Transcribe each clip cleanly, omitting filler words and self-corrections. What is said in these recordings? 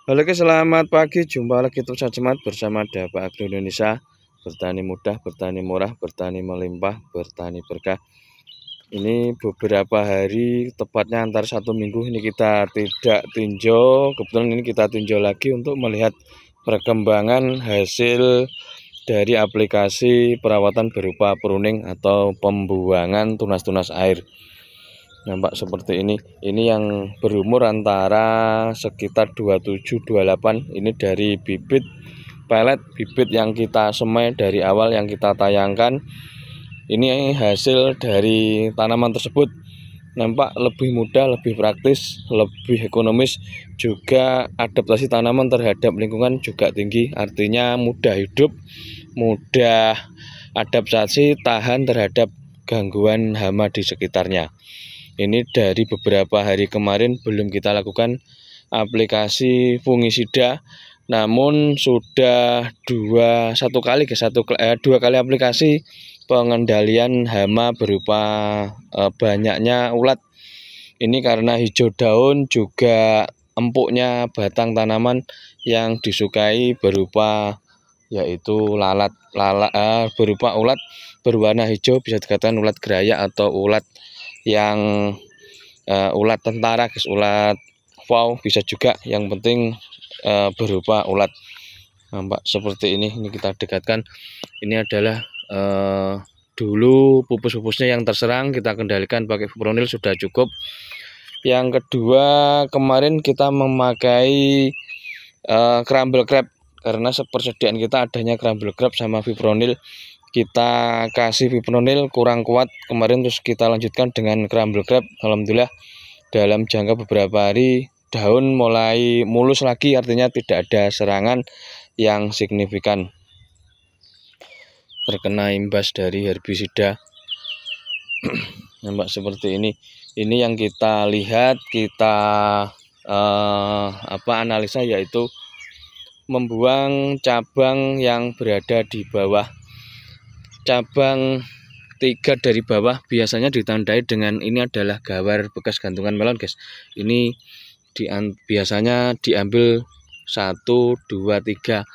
Halo guys, selamat pagi. Jumpa lagi terus Cemat bersama Dapak Agro Indonesia. Bertani mudah, bertani murah, bertani melimpah, bertani berkah. Ini beberapa hari, tepatnya antar 1 minggu ini kita tidak tinjau. Kebetulan ini kita tinjau lagi untuk melihat perkembangan hasil dari aplikasi perawatan berupa pruning atau pembuangan tunas-tunas air. Nampak seperti ini yang berumur antara sekitar 27-28. Ini dari bibit pelet, bibit yang kita semai dari awal yang kita tayangkan. Ini hasil dari tanaman tersebut. Nampak lebih mudah, lebih praktis, lebih ekonomis, juga adaptasi tanaman terhadap lingkungan juga tinggi. Artinya mudah hidup, mudah adaptasi, tahan terhadap gangguan hama di sekitarnya. Ini dari beberapa hari kemarin belum kita lakukan aplikasi fungisida, namun sudah dua kali aplikasi pengendalian hama berupa banyaknya ulat. Ini karena hijau daun juga empuknya batang tanaman yang disukai berupa yaitu berupa ulat berwarna hijau, bisa dikatakan ulat geraya atau ulat yang ulat tentara guys, ulat wow bisa juga, yang penting berupa ulat. Nampak seperti ini kita dekatkan. Ini adalah dulu pupus-pupusnya yang terserang, kita kendalikan pakai fipronil sudah cukup. Yang kedua, kemarin kita memakai crumble crab karena persediaan kita adanya crumble crab sama fipronil. Kita kasih fipronil kurang kuat kemarin, terus kita lanjutkan dengan crumble crab. Alhamdulillah dalam jangka beberapa hari daun mulai mulus lagi, artinya tidak ada serangan yang signifikan terkena imbas dari herbisida. Nampak seperti ini yang kita lihat, kita analisa, yaitu membuang cabang yang berada di bawah. Cabang 3 dari bawah biasanya ditandai dengan ini adalah gawar bekas gantungan melon guys. Ini biasanya diambil 1, 2, 3,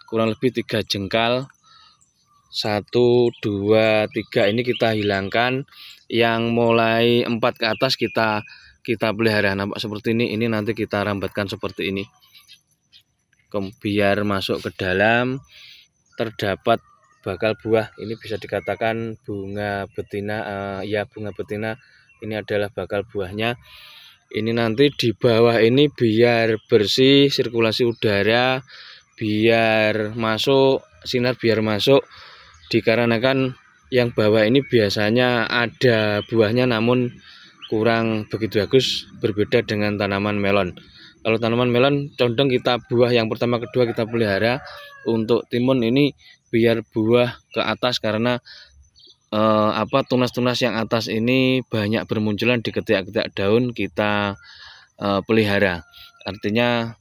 kurang lebih 3 jengkal. 1, 2, 3 ini kita hilangkan. Yang mulai 4 ke atas kita pelihara. Nampak seperti ini nanti kita rambatkan seperti ini biar masuk ke dalam terdapat bakal buah. Ini bisa dikatakan bunga betina, bunga betina. Ini adalah bakal buahnya. Ini nanti di bawah ini biar bersih, sirkulasi udara biar masuk, sinar biar masuk. Dikarenakan yang bawah ini biasanya ada buahnya namun kurang begitu bagus, berbeda dengan tanaman melon. Kalau tanaman melon condong kita buah yang pertama kedua kita pelihara. Untuk timun ini biar buah ke atas, karena tunas-tunas yang atas ini banyak bermunculan di ketiak-ketiak daun, kita pelihara. Artinya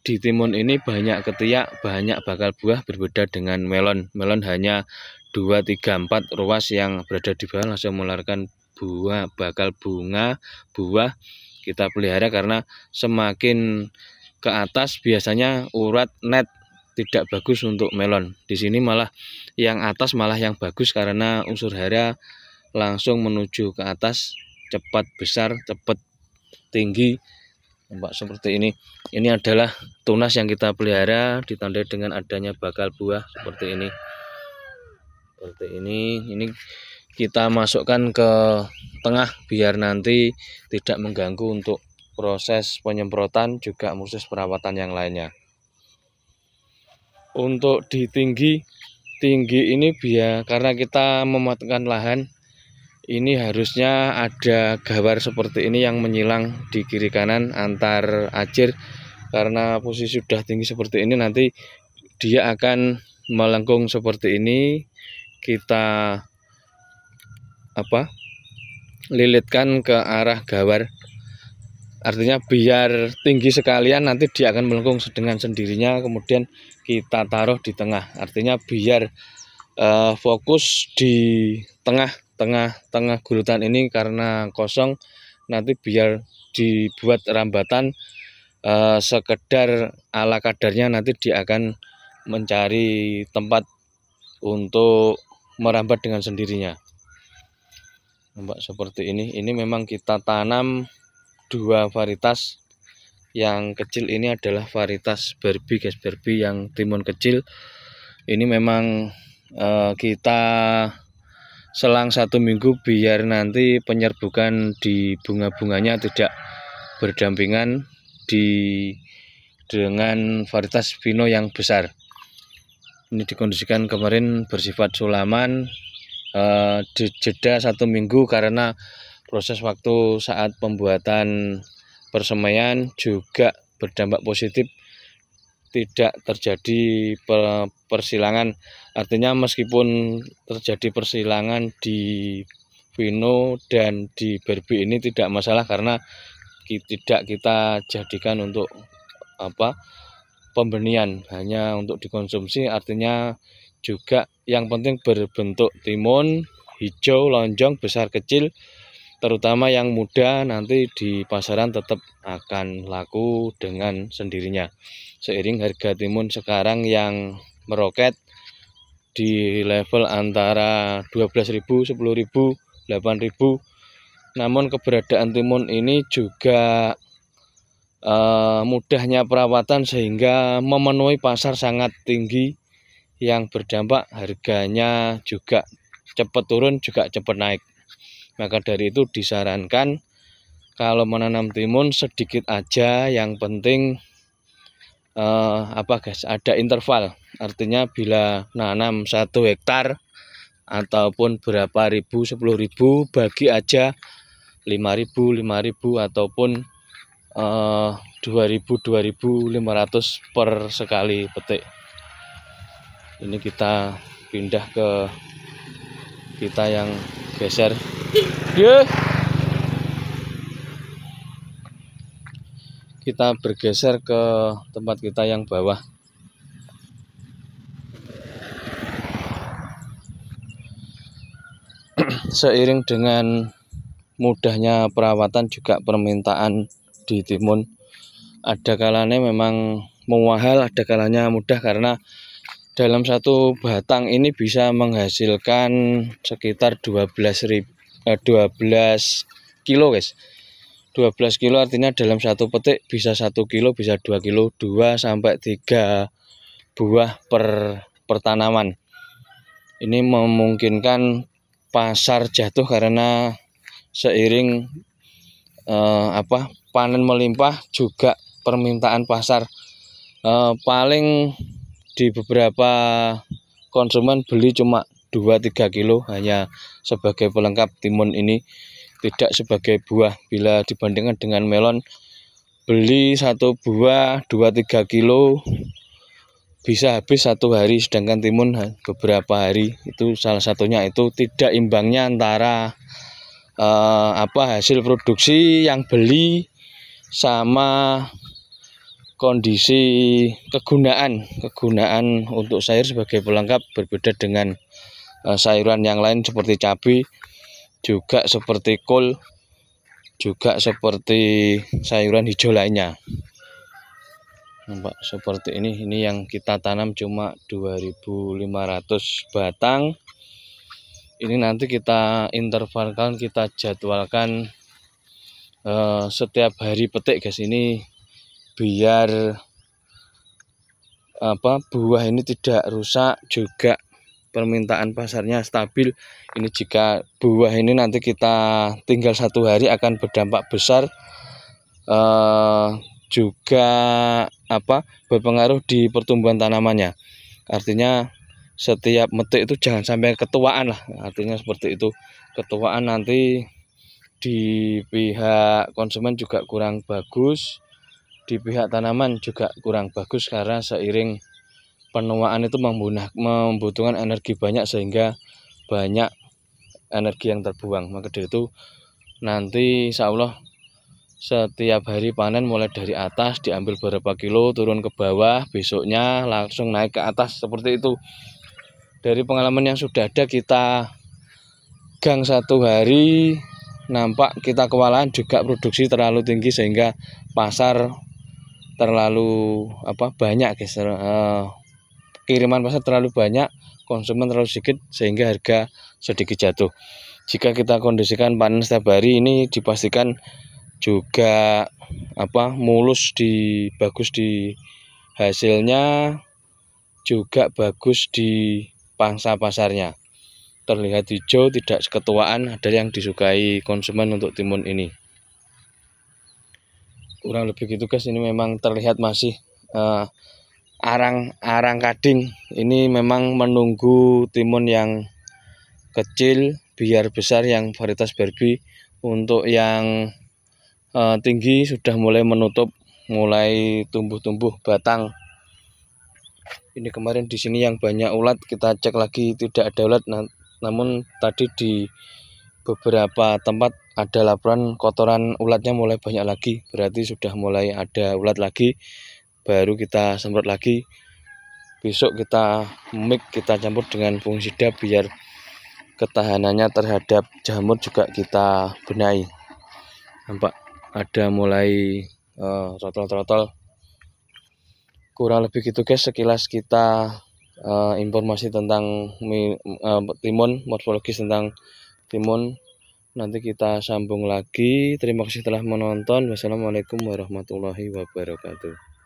di timun ini banyak ketiak, banyak bakal buah, berbeda dengan melon. Melon hanya 2, 3, 4 ruas yang berada di bawah langsung mengeluarkan buah, bakal bunga, buah. Kita pelihara karena semakin ke atas biasanya urat net, tidak bagus untuk melon. Di sini malah yang atas malah yang bagus karena unsur hara langsung menuju ke atas, cepat besar, cepat tinggi. Nampak seperti ini. Ini adalah tunas yang kita pelihara, ditandai dengan adanya bakal buah seperti ini. Seperti ini kita masukkan ke tengah biar nanti tidak mengganggu untuk proses penyemprotan, juga proses perawatan yang lainnya. Untuk di tinggi ini karena kita mematangkan lahan, ini harusnya ada gawar seperti ini yang menyilang di kiri kanan antar acir. Karena posisi sudah tinggi seperti ini, nanti dia akan melengkung seperti ini. Kita lilitkan ke arah gawar, artinya biar tinggi sekalian, nanti dia akan melengkung dengan sendirinya, kemudian kita taruh di tengah. Artinya biar fokus di tengah gulutan ini karena kosong, nanti biar dibuat rambatan sekedar ala kadarnya, nanti dia akan mencari tempat untuk merambat dengan sendirinya. Nampak seperti ini. Ini memang kita tanam 2 varietas. Yang kecil ini adalah varietas Barbie, guys, Barbie yang timun kecil. Ini memang kita selang 1 minggu biar nanti penyerbukan di bunga-bunganya tidak berdampingan dengan varietas Vino yang besar. Ini dikondisikan kemarin bersifat sulaman, jeda 1 minggu karena proses waktu saat pembuatan persemaian juga berdampak positif, tidak terjadi persilangan. Artinya meskipun terjadi persilangan di Vino dan di Barbie ini tidak masalah, karena tidak kita jadikan untuk pembenihan, hanya untuk dikonsumsi. Artinya juga yang penting berbentuk timun, hijau, lonjong, besar, kecil, terutama yang muda nanti di pasaran tetap akan laku dengan sendirinya. Seiring harga timun sekarang yang meroket di level antara 12.000, 10.000, 8.000. Namun keberadaan timun ini juga mudahnya perawatan sehingga memenuhi pasar sangat tinggi, yang berdampak harganya juga cepat turun, juga cepat naik. Maka dari itu disarankan kalau menanam timun sedikit aja, yang penting guys, ada interval. Artinya bila nanam 1 hektar ataupun berapa ribu, 10.000, bagi aja 5.000, 5.000 ataupun 2.000, 2.500 per sekali petik. Ini kita pindah ke kita yang geser. Kita bergeser ke tempat kita yang bawah. Seiring dengan mudahnya perawatan juga permintaan di timun, ada kalanya memang mahal, ada kalanya mudah, karena dalam 1 batang ini bisa menghasilkan sekitar 12 kilo, guys. 12 kilo artinya dalam 1 petik bisa 1 kilo, bisa 2 kilo, 2 sampai 3 buah per tanaman. Ini memungkinkan pasar jatuh karena seiring panen melimpah juga permintaan pasar. Paling di beberapa konsumen beli cuma 2-3 kilo hanya sebagai pelengkap timun ini, tidak sebagai buah. Bila dibandingkan dengan melon, beli 1 buah 2-3 kilo bisa habis 1 hari, sedangkan timun beberapa hari. Itu salah satunya, itu tidak imbangnya antara hasil produksi yang beli sama kondisi kegunaan untuk sayur sebagai pelengkap. Berbeda dengan sayuran yang lain seperti cabai, juga seperti kol, juga seperti sayuran hijau lainnya. Nampak seperti ini yang kita tanam cuma 2.500 batang. Ini nanti kita intervalkan, kita jadwalkan setiap hari petik, guys. Ini biar buah ini tidak rusak, juga permintaan pasarnya stabil. Ini jika buah ini nanti kita tinggal 1 hari akan berdampak besar, juga berpengaruh di pertumbuhan tanamannya. Artinya setiap metik itu jangan sampai ketuaan lah, artinya seperti itu. Ketuaan nanti di pihak konsumen juga kurang bagus, di pihak tanaman juga kurang bagus, karena seiring penuaan itu membutuhkan energi banyak, sehingga banyak energi yang terbuang. Maka dari itu nanti insya Allah setiap hari panen mulai dari atas diambil beberapa kilo, turun ke bawah, besoknya langsung naik ke atas, seperti itu. Dari pengalaman yang sudah ada, kita gang 1 hari nampak kita kewalahan, juga produksi terlalu tinggi sehingga pasar terlalu banyak guys, kiriman pasar terlalu banyak, konsumen terlalu sedikit sehingga harga sedikit jatuh. Jika kita kondisikan panen setiap hari, ini dipastikan juga mulus, bagus di hasilnya, juga bagus di pangsa pasarnya. Terlihat hijau, tidak ketuaan, ada yang disukai konsumen untuk timun ini. Kurang lebih gitu guys, ini memang terlihat masih arang kading. Ini memang menunggu timun yang kecil biar besar yang varietas Barbie. Untuk yang tinggi sudah mulai menutup, mulai tumbuh-tumbuh batang. Ini kemarin di sini yang banyak ulat, kita cek lagi tidak ada ulat. Namun tadi di beberapa tempat ada laporan kotoran ulatnya mulai banyak lagi, berarti sudah mulai ada ulat lagi. Baru kita semprot lagi. Besok kita mix, kita campur dengan fungisida biar ketahanannya terhadap jamur juga kita benahi. Nampak ada mulai trotol-trotol. Kurang lebih gitu guys, sekilas kita informasi tentang timun, morfologis tentang timun. Nanti kita sambung lagi. Terima kasih telah menonton. Wassalamualaikum warahmatullahi wabarakatuh.